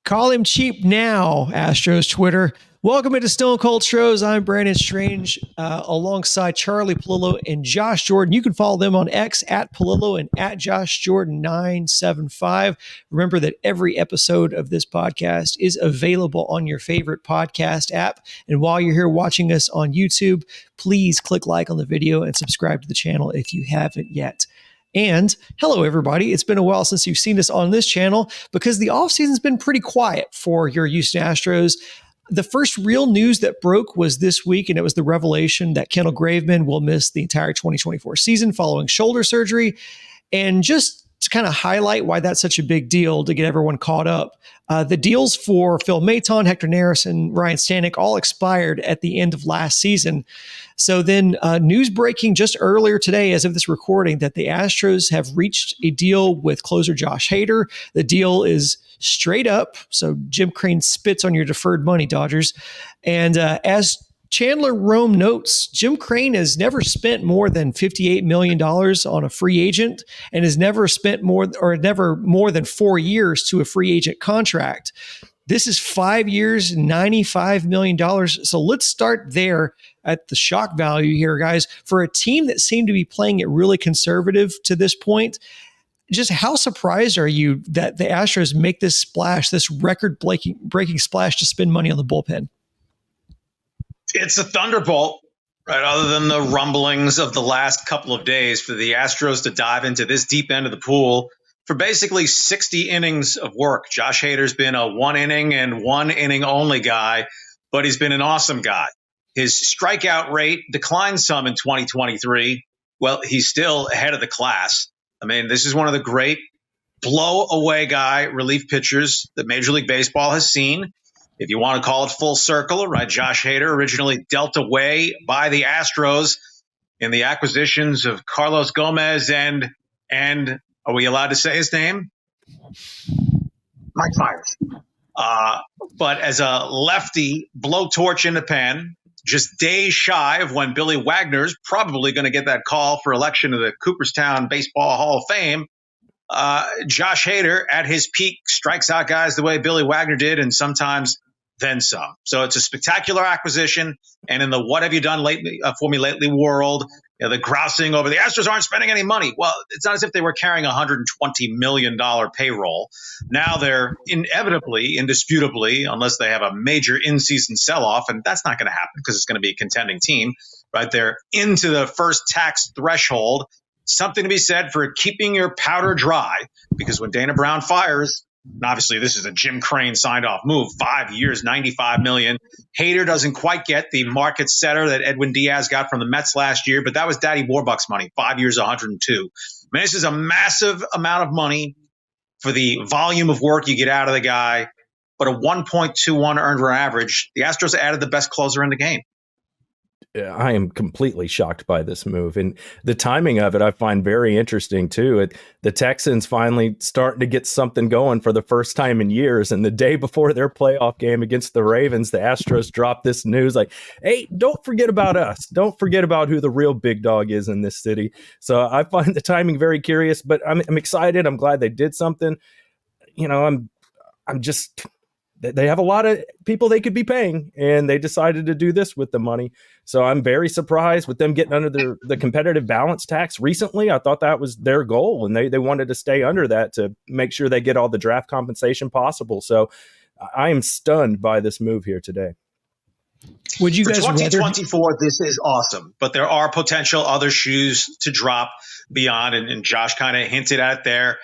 Call him cheap now, Astros Twitter. Welcome into Stone Cold Stros. I'm Brandon Strange, alongside Charlie Palillo and Josh Jordan. You can follow them on X at Palillo and at Josh Jordan 975. Remember that every episode of this podcast is available on your favorite podcast app. And while you're here watching us on YouTube, please click like on the video and subscribe to the channel if you haven't yet. And hello, everybody. It's been a while since you've seen us on this channel because the offseason's been pretty quiet for your Houston Astros. The first real news that broke was this week, and it was the revelation that Kendall Graveman will miss the entire 2024 season following shoulder surgery. And just to kind of highlight why that's such a big deal to get everyone caught up, the deals for Phil Maton, Hector Neris, and Ryan Stanek all expired at the end of last season. So then news breaking just earlier today, as of this recording, that the Astros have reached a deal with closer Josh Hader. The deal is straight up. So Jim Crane spits on your deferred money, Dodgers. And as Chandler Rome notes, Jim Crane has never spent more than $58 million on a free agent and has never spent never more than 4 years to a free agent contract. This is 5 years, $95 million. So let's start there at the shock value here, guys. For a team that seemed to be playing it really conservative to this point, just how surprised are you that the Astros make this splash, this record-breaking splash to spend money on the bullpen? It's a thunderbolt, right? Other than the rumblings of the last couple of days, for the Astros to dive into this deep end of the pool for basically 60 innings of work. Josh Hader's been a 1 inning and 1 inning only guy, but he's been an awesome guy. His strikeout rate declined some in 2023. Well, he's still ahead of the class. I mean, this is one of the great blow-away guy relief pitchers that Major League Baseball has seen. If you want to call it full circle, right? Josh Hader originally dealt away by the Astros in the acquisitions of Carlos Gomez and are we allowed to say his name? Mike Myers. But as a lefty blowtorch in the pen, just days shy of when Billy Wagner's probably going to get that call for election to the Cooperstown Baseball Hall of Fame. Josh Hader, at his peak, strikes out guys the way Billy Wagner did, and sometimes then some. So it's a spectacular acquisition. And in the what have you done lately for me lately world, the grousing over the Astros aren't spending any money. Well, it's not as if they were carrying a $120 million payroll. Now they're inevitably, indisputably, unless they have a major in-season sell-off, and that's not going to happen because it's going to be a contending team, right? They're into the first tax threshold. Something to be said for keeping your powder dry, because when Dana Brown fires, and obviously this is a Jim Crane signed off move, 5 years, $95 million. Hader doesn't quite get the market setter that Edwin Diaz got from the Mets last year, but that was Daddy Warbucks money, 5 years, 102. I mean, this is a massive amount of money for the volume of work you get out of the guy, but a 1.21 earned run average. The Astros added the best closer in the game. I am completely shocked by this move, and the timing of it I find very interesting too. The Texans finally starting to get something going for the first time in years, and the day before their playoff game against the Ravens, the Astros dropped this news like, hey, don't forget about us. Don't forget about who the real big dog is in this city. So I find the timing very curious, but I'm excited. I'm glad they did something. I'm just... They have a lot of people they could be paying, and they decided to do this with the money. So I'm very surprised with them getting under the competitive balance tax recently. I thought that was their goal, and they wanted to stay under that to make sure they get all the draft compensation possible. So I am stunned by this move here today. Would you guys 2024, this is awesome, but there are potential other shoes to drop beyond, and Josh kind of hinted at there.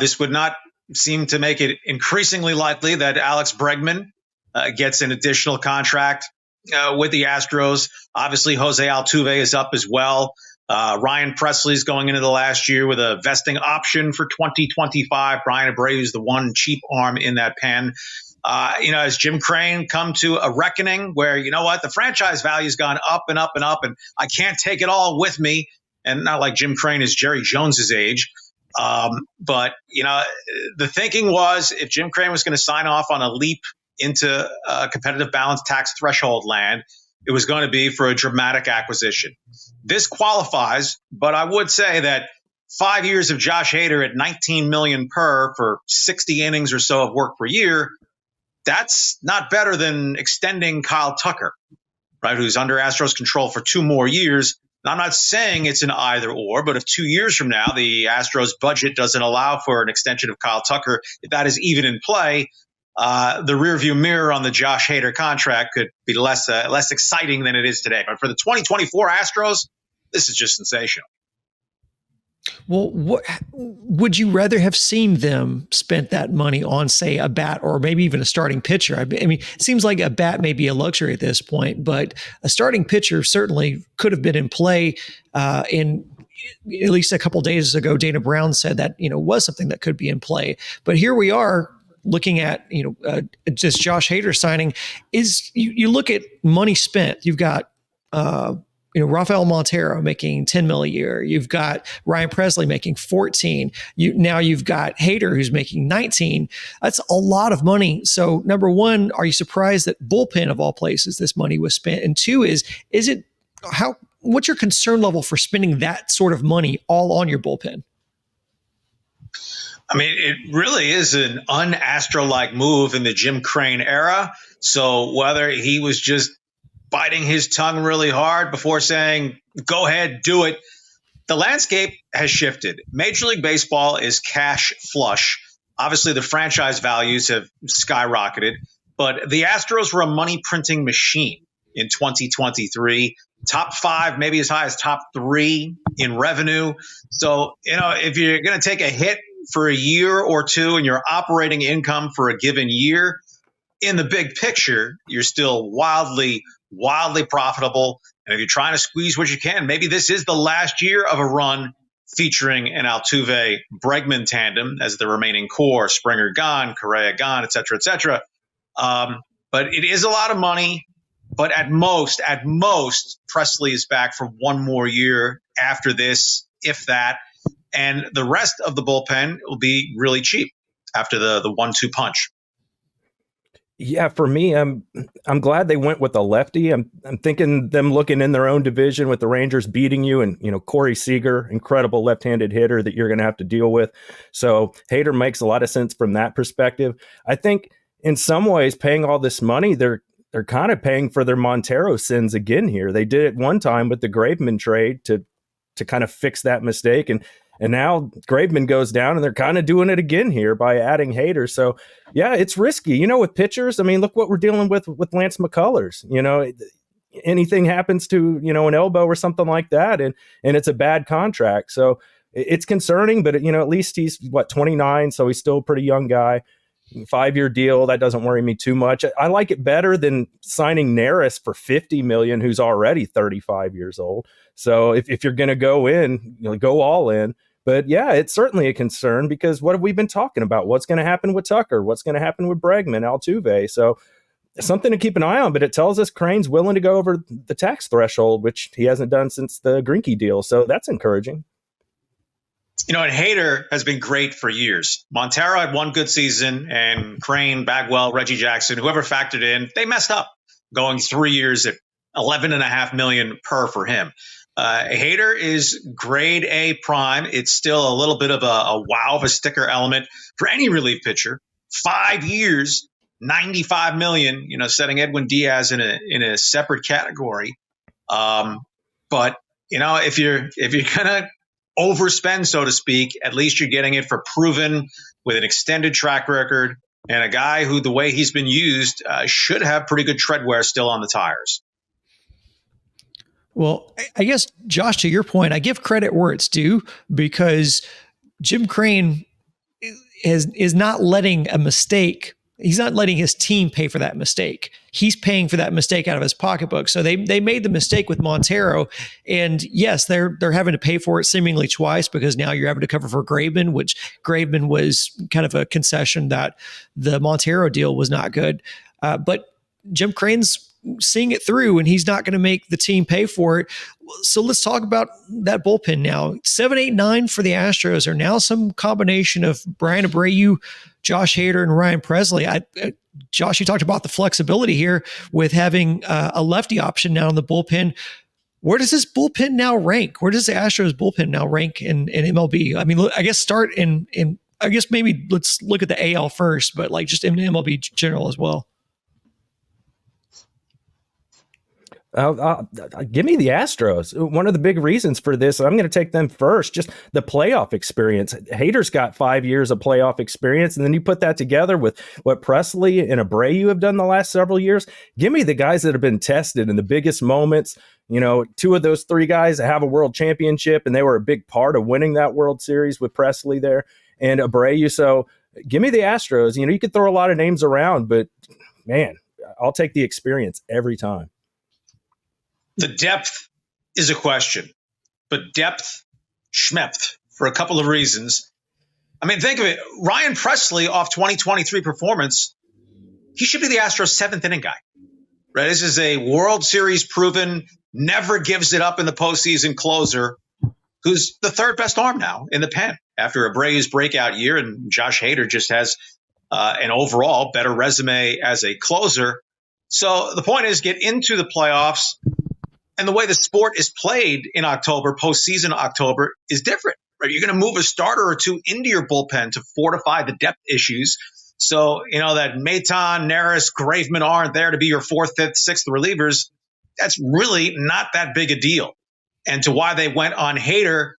This would not seem to make it increasingly likely that Alex Bregman gets an additional contract with the Astros. Obviously, Jose Altuve is up as well. Ryan Presley's going into the last year with a vesting option for 2025. Brian Abreu is the one cheap arm in that pen. As Jim Crane come to a reckoning where, the franchise value's gone up and up and up, and I can't take it all with me. And not like Jim Crane is Jerry Jones's age. But the thinking was if Jim Crane was going to sign off on a leap into competitive balance tax threshold land, it was going to be for a dramatic acquisition. This qualifies, but I would say that 5 years of Josh Hader at $19 million per for 60 innings or so of work per year that's not better than extending Kyle Tucker, right, who's under Astros control for 2 more years. And I'm not saying it's an either or, but if 2 years from now the Astros budget doesn't allow for an extension of Kyle Tucker, if that is even in play, the rearview mirror on the Josh Hader contract could be less exciting than it is today. But for the 2024 Astros, this is just sensational. Well, what would you rather have seen them spent that money on, say, a bat or maybe even a starting pitcher? I mean, it seems like a bat may be a luxury at this point, but a starting pitcher certainly could have been in play. In at least a couple of days ago, Dana Brown said that was something that could be in play. But here we are looking at just Josh Hader signing. Is you look at money spent? You've got Rafael Montero making $10 million a year. You've got Ryan Presley making 14. Now you've got Hader who's making 19. That's a lot of money. So number one, are you surprised that bullpen of all places this money was spent? And two is it what's your concern level for spending that sort of money all on your bullpen? I mean, it really is an un-Astro-like move in the Jim Crane era. So whether he was just biting his tongue really hard before saying, go ahead, do it, the landscape has shifted. Major League Baseball is cash flush. Obviously, the franchise values have skyrocketed, but the Astros were a money printing machine in 2023. Top 5, maybe as high as top 3 in revenue. So, if you're going to take a hit for a year or two in your operating income for a given year, in the big picture, you're still wildly profitable. And if you're trying to squeeze what you can, maybe this is the last year of a run featuring an Altuve-Bregman tandem as the remaining core. Springer gone, Correa gone, et cetera, et cetera. But it is a lot of money. But at most, Presley is back for one more year after this, if that. And the rest of the bullpen will be really cheap after the 1-2 punch. Yeah, for me, I'm glad they went with a lefty. I'm thinking them looking in their own division with the Rangers beating you, and Corey Seager, incredible left-handed hitter that you're going to have to deal with. So Hader makes a lot of sense from that perspective. I think in some ways, paying all this money, they're kind of paying for their Montero sins again here. They did it one time with the Graveman trade to kind of fix that mistake, and now Graveman goes down, and they're kind of doing it again here by adding Hader. So, yeah, it's risky. With pitchers, I mean, look what we're dealing with Lance McCullers. Anything happens to, an elbow or something like that, and it's a bad contract. So it's concerning, but, at least he's, 29, so he's still a pretty young guy. 5-year deal, that doesn't worry me too much. I like it better than signing Neris for $50 million, who's already 35 years old. So if you're going to go in, go all in. But yeah, it's certainly a concern because what have we been talking about? What's going to happen with Tucker? What's going to happen with Bregman, Altuve? So something to keep an eye on, but it tells us Crane's willing to go over the tax threshold, which he hasn't done since the Greinke deal. So that's encouraging. And Hader has been great for years. Montero had one good season, and Crane, Bagwell, Reggie Jackson, whoever factored in, they messed up going 3 years at $11.5 million per for him. Hader is grade A prime. It's still a little bit of a wow of a sticker element for any relief pitcher. 5 years, $95 million, setting Edwin Diaz in a separate category. But if you're gonna overspend, so to speak, at least you're getting it for proven with an extended track record and a guy who, the way he's been used, should have pretty good tread wear still on the tires. Well, I guess, Josh, to your point, I give credit where it's due because Jim Crane is not letting a mistake. He's not letting his team pay for that mistake. He's paying for that mistake out of his pocketbook. So they made the mistake with Montero, and yes, they're having to pay for it seemingly twice because now you're having to cover for Graveman, which Graveman was kind of a concession that the Montero deal was not good. But Jim Crane's seeing it through, and he's not going to make the team pay for it. So let's talk about that bullpen now. 7, 8, 9 for the Astros are now some combination of Brian Abreu, Josh Hader, and Ryan Presley. Josh, you talked about the flexibility here with having a lefty option now in the bullpen. Where does this bullpen now rank? Where does the Astros bullpen now rank in MLB? I mean, look, I guess start in I guess maybe let's look at the AL first, but like just in MLB general as well. Give me the Astros. One of the big reasons for this, I'm going to take them first, just the playoff experience. Hader's got 5 years of playoff experience, and then you put that together with what Presley and Abreu have done the last several years. Give me the guys that have been tested in the biggest moments. You know, 2 of those 3 guys have a world championship, and they were a big part of winning that World Series with Presley there and Abreu. So give me the Astros. You know, you could throw a lot of names around, but man, I'll take the experience every time. The depth is a question, but depth, schmepth, for a couple of reasons. I mean, think of it. Ryan Presley off 2023 performance, he should be the Astros 7th inning guy, right? This is a World Series proven, never gives it up in the postseason closer, who's the 3rd best arm now in the pen after Abreu's breakout year, and Josh Hader just has an overall better resume as a closer. So the point is, get into the playoffs. And the way the sport is played in October, postseason October, is different, right? You're going to move a starter or 2 into your bullpen to fortify the depth issues. So, you know, that Maton, Neris, Graveman aren't there to be your 4th, 5th, 6th relievers. That's really not that big a deal. And to why they went on Hader,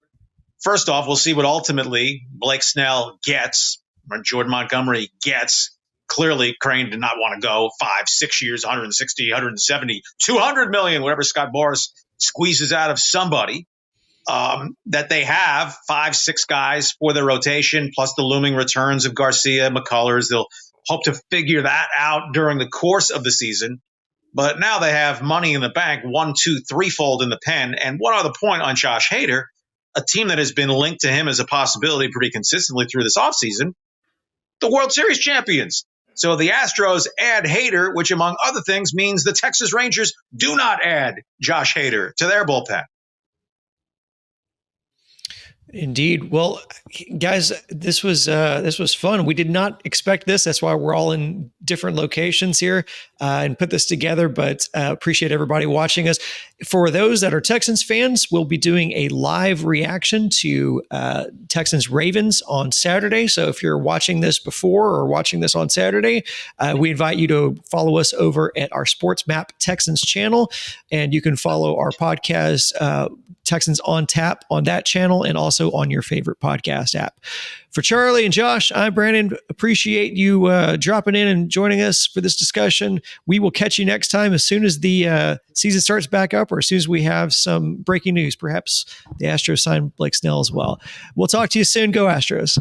first off, we'll see what ultimately Blake Snell gets, or Jordan Montgomery gets. Clearly, Crane did not want to go 5, 6 years, 160, 170, 200 million, whatever Scott Boras squeezes out of somebody. That they have 5, 6 guys for their rotation, plus the looming returns of Garcia, McCullers. They'll hope to figure that out during the course of the season. But now they have money in the bank, 1, 2, 3-fold in the pen. And one other point on Josh Hader, a team that has been linked to him as a possibility pretty consistently through this offseason, the World Series champions. So the Astros add Hader, which among other things means the Texas Rangers do not add Josh Hader to their bullpen. Indeed. Well, guys, this was fun. We did not expect this. That's why we're all in different locations here and put this together. But appreciate everybody watching us. For those that are Texans fans, we'll be doing a live reaction to Texans Ravens on Saturday. So if you're watching this before or watching this on Saturday, we invite you to follow us over at our Sports Map Texans channel, and you can follow our podcast Texans on Tap on that channel and also on your favorite podcast app. For Charlie and Josh, I'm Brandon. Appreciate you dropping in and joining us for this discussion. We will catch you next time as soon as the season starts back up, or as soon as we have some breaking news. Perhaps the Astros sign Blake Snell as well. We'll talk to you soon. Go Astros.